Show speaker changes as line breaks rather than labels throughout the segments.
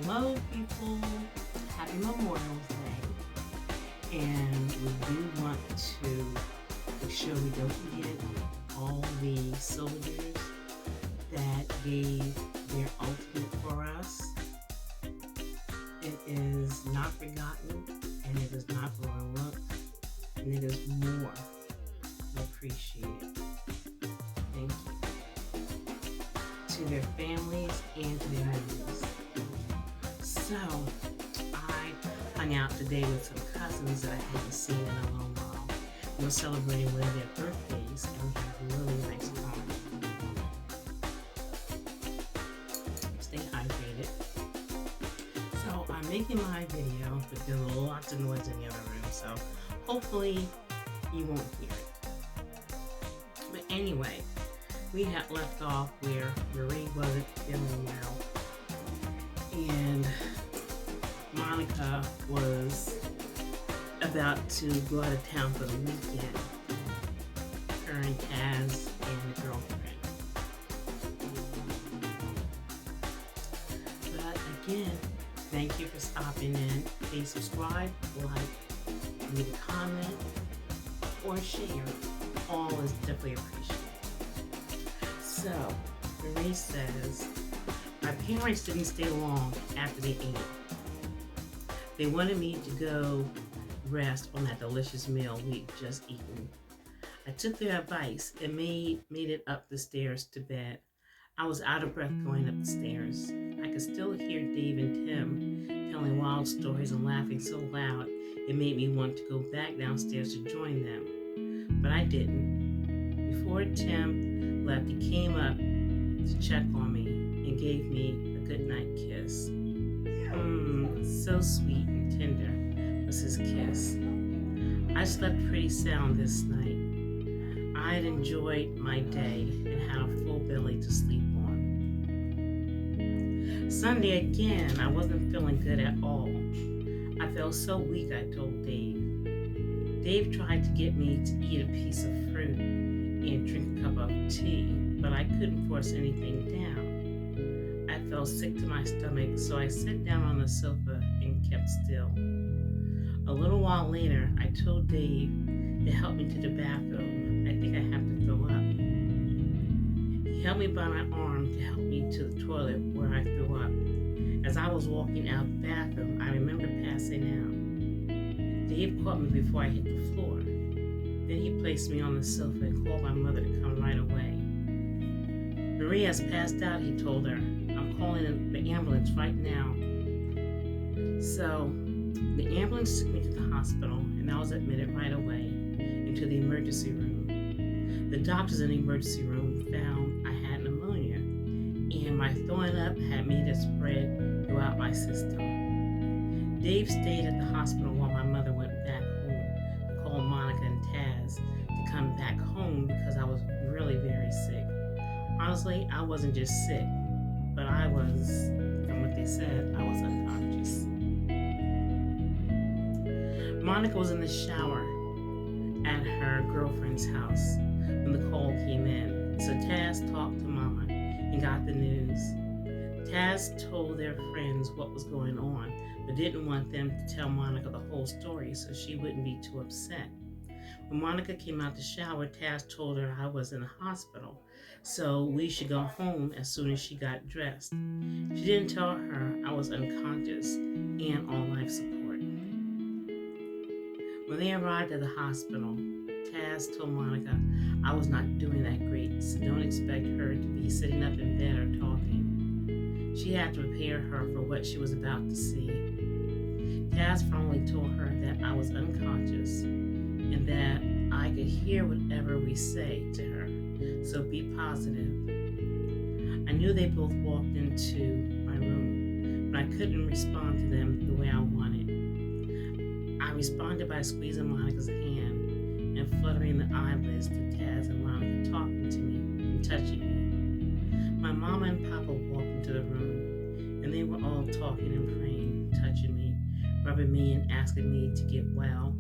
Hello, people. Happy Memorial Day. And we do want to make sure we don't forget all the soldiers that gave their ultimate for us. It is not forgotten, and it is not overlooked, and it is more appreciated. Thank you to their families and to their members. So, I hung out today with some cousins that I hadn't seen in a long while. We were celebrating one of their birthdays, and we had a really nice time. Stay hydrated. So, I'm making my video, but there's lots of noise in the other room, so hopefully you won't hear it. But anyway, we had left off where Marie wasn't feeling well, and Monica was about to go out of town for the weekend. Her and Taz and the girlfriend. But again, thank you for stopping in. Please subscribe, like, leave a comment, or share. All is definitely appreciated. So, Marie says, my parents didn't stay long after they ate. They wanted me to go rest on that delicious meal we'd just eaten. I took their advice and made it up the stairs to bed. I was out of breath going up the stairs. I could still hear Dave and Tim telling wild stories and laughing so loud it made me want to go back downstairs to join them. But I didn't. Before Tim left, he came up to check on me and gave me a goodnight kiss. So sweet and tender was his kiss. I slept pretty sound this night. I had enjoyed my day and had a full belly to sleep on. Sunday again, I wasn't feeling good at all. I felt so weak, I told Dave. Dave tried to get me to eat a piece of fruit and drink a cup of tea, but I couldn't force anything down. I felt sick to my stomach, so I sat down on the sofa and kept still. A little while later, I told Dave to help me to the bathroom. I think I have to throw up. He held me by my arm to help me to the toilet where I threw up. As I was walking out the bathroom, I remember passing out. Dave caught me before I hit the floor. Then he placed me on the sofa and called my mother to come right away. Marie has passed out, he told her. I'm calling the ambulance right now. So, the ambulance took me to the hospital, and I was admitted right away into the emergency room. The doctors in the emergency room found I had pneumonia, and my throwing up had made it spread throughout my system. Dave stayed at the hospital while my mother went back home to call Monica and Taz to come back home because I was really very sick. Honestly, I wasn't just sick, but I was, from what they said, I was unconscious. Monica was in the shower at her girlfriend's house when the call came in, so Taz talked to Mama and got the news. Taz told their friends what was going on, but didn't want them to tell Monica the whole story so she wouldn't be too upset. When Monica came out the shower, Taz told her I was in the hospital, so we should go home as soon as she got dressed. She didn't tell her I was unconscious and on life support. When they arrived at the hospital, Taz told Monica I was not doing that great, so don't expect her to be sitting up in bed or talking. She had to prepare her for what she was about to see. Taz firmly told her that I was unconscious and that I could hear whatever we say to her, so be positive. I knew they both walked into my room, but I couldn't respond to them the way I wanted. I responded by squeezing Monica's hand and fluttering the eyelids to Taz and Monica talking to me and touching me. My mama and papa walked into the room, and they were all talking and praying, touching me, rubbing me, and asking me to get well.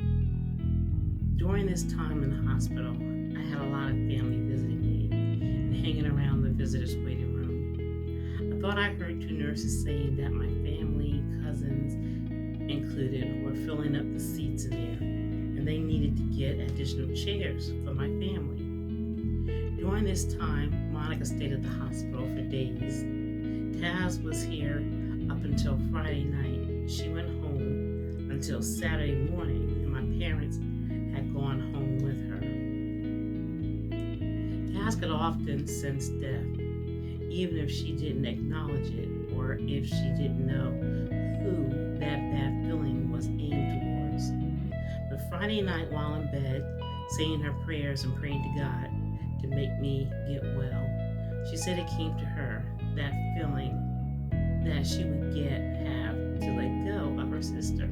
During this time in the hospital, I had a lot of family visiting me and hanging around the visitors' waiting room. thought I heard two nurses saying that my family, cousins included, were filling up the seats in there and they needed to get additional chairs for my family. During this time, Monica stayed at the hospital for days. Taz was here up until Friday night. She went home until Saturday morning, and my parents had gone home with her. Taz could often sense death, even if she didn't acknowledge it or if she didn't know who that bad feeling was aimed towards. But Friday night, while in bed, saying her prayers and praying to God to make me get well, she said it came to her, that feeling that she would have to let go of her sister,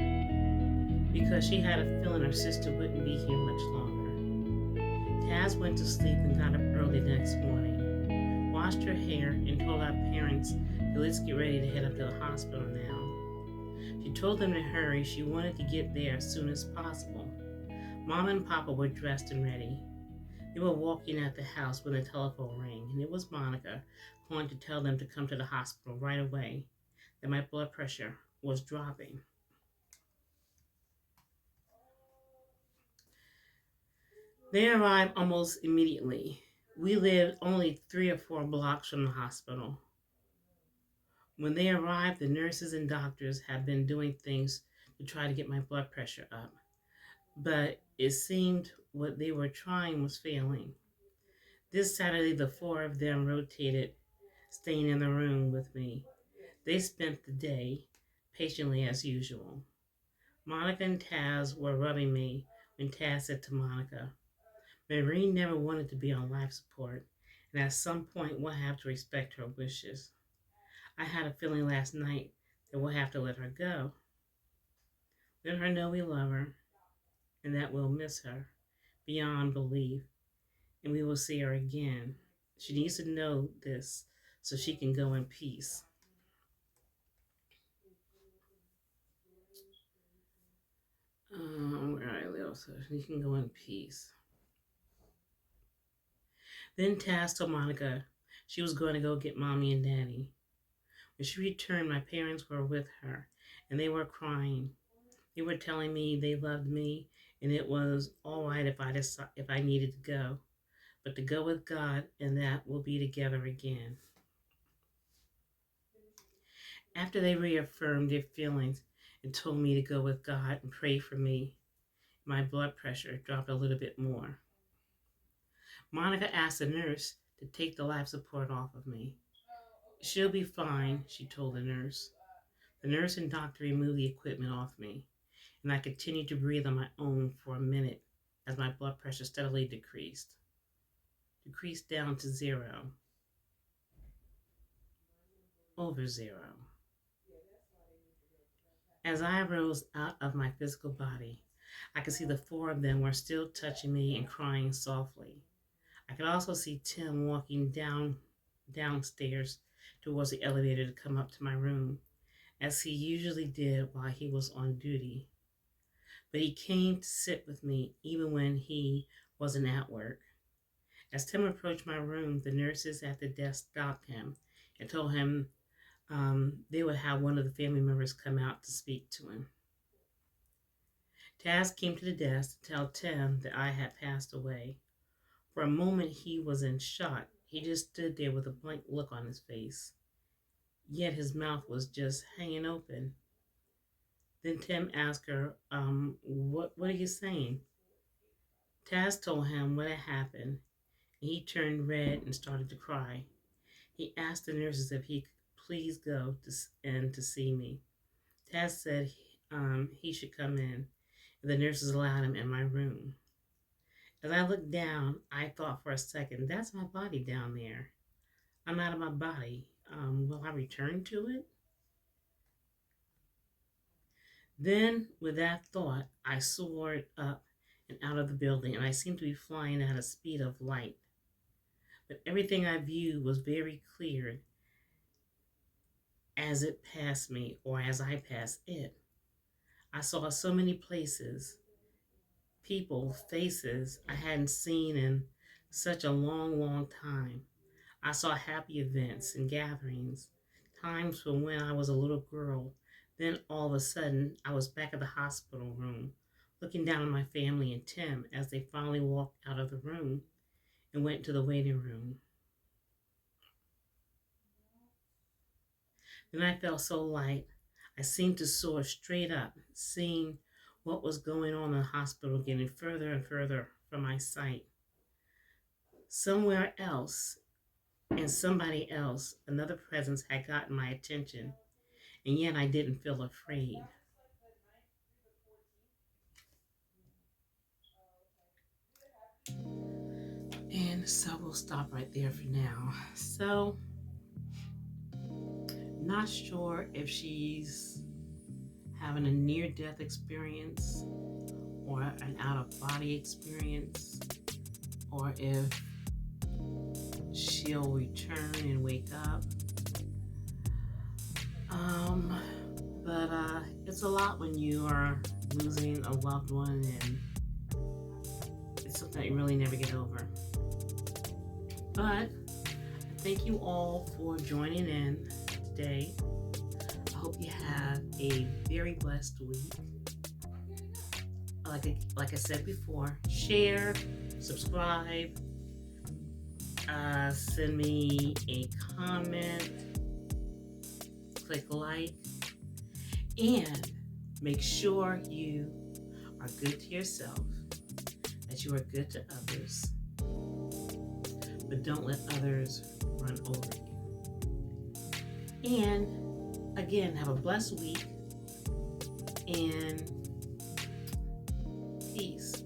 because she had a feeling her sister wouldn't be here much longer. Taz went to sleep and got up early the next morning, washed her hair, and told our parents that let's get ready to head up to the hospital now. She told them to hurry. She wanted to get there as soon as possible. Mom and Papa were dressed and ready. They were walking out the house when the telephone rang, and it was Monica calling to tell them to come to the hospital right away, that my blood pressure was dropping. They arrived almost immediately. We lived only 3 or 4 blocks from the hospital. When they arrived, the nurses and doctors had been doing things to try to get my blood pressure up, but it seemed what they were trying was failing. This Saturday, the four of them rotated, staying in the room with me. They spent the day patiently as usual. Monica and Taz were rubbing me when Taz said to Monica, Maureen never wanted to be on life support, and at some point we'll have to respect her wishes. I had a feeling last night that we'll have to let her go. Let her know we love her and that we'll miss her beyond belief, and we will see her again. She needs to know this so she can go in peace. Where I live, so she can go in peace. Then Taz told Monica she was going to go get Mommy and Daddy. When she returned, my parents were with her, and they were crying. They were telling me they loved me, and it was all right if I needed to go, but to go with God, and that we'll be together again. After they reaffirmed their feelings and told me to go with God and pray for me, my blood pressure dropped a little bit more. Monica asked the nurse to take the life support off of me. She'll be fine, she told the nurse. The nurse and doctor removed the equipment off me, and I continued to breathe on my own for a minute as my blood pressure steadily decreased down to 0, over 0. As I rose out of my physical body, I could see the four of them were still touching me and crying softly. I could also see Tim walking downstairs towards the elevator to come up to my room, as he usually did while he was on duty. But he came to sit with me even when he wasn't at work. As Tim approached my room, the nurses at the desk stopped him and told him they would have one of the family members come out to speak to him. Taz came to the desk to tell Tim that I had passed away. For a moment, he was in shock. He just stood there with a blank look on his face, yet his mouth was just hanging open. Then Tim asked her, what are you saying? Taz told him what had happened, and he turned red and started to cry. He asked the nurses if he could please go to see me. Taz said he should come in, and the nurses allowed him in my room. As I looked down, I thought for a second, that's my body down there. I'm out of my body. Will I return to it? Then, with that thought, I soared up and out of the building, and I seemed to be flying at a speed of light. But everything I viewed was very clear as it passed me, or as I passed it. I saw so many places, people, faces I hadn't seen in such a long, long time. I saw happy events and gatherings, times from when I was a little girl. Then all of a sudden, I was back at the hospital room, looking down on my family and Tim as they finally walked out of the room and went to the waiting room. Then I felt so light. I seemed to soar straight up, seeing what was going on in the hospital getting further and further from my sight. Somewhere else and somebody else, another presence had gotten my attention, and yet I didn't feel afraid. And so we'll stop right there for now. So, not sure if she's having a near death experience or an out of body experience, or if she'll return and wake up. But it's a lot when you are losing a loved one, and it's something that you really never get over. But thank you all for joining in today. I hope you have a very blessed week. Like I said before, share, subscribe, send me a comment, click like, and make sure you are good to yourself, that you are good to others, but don't let others run over you. And again, have a blessed week and peace.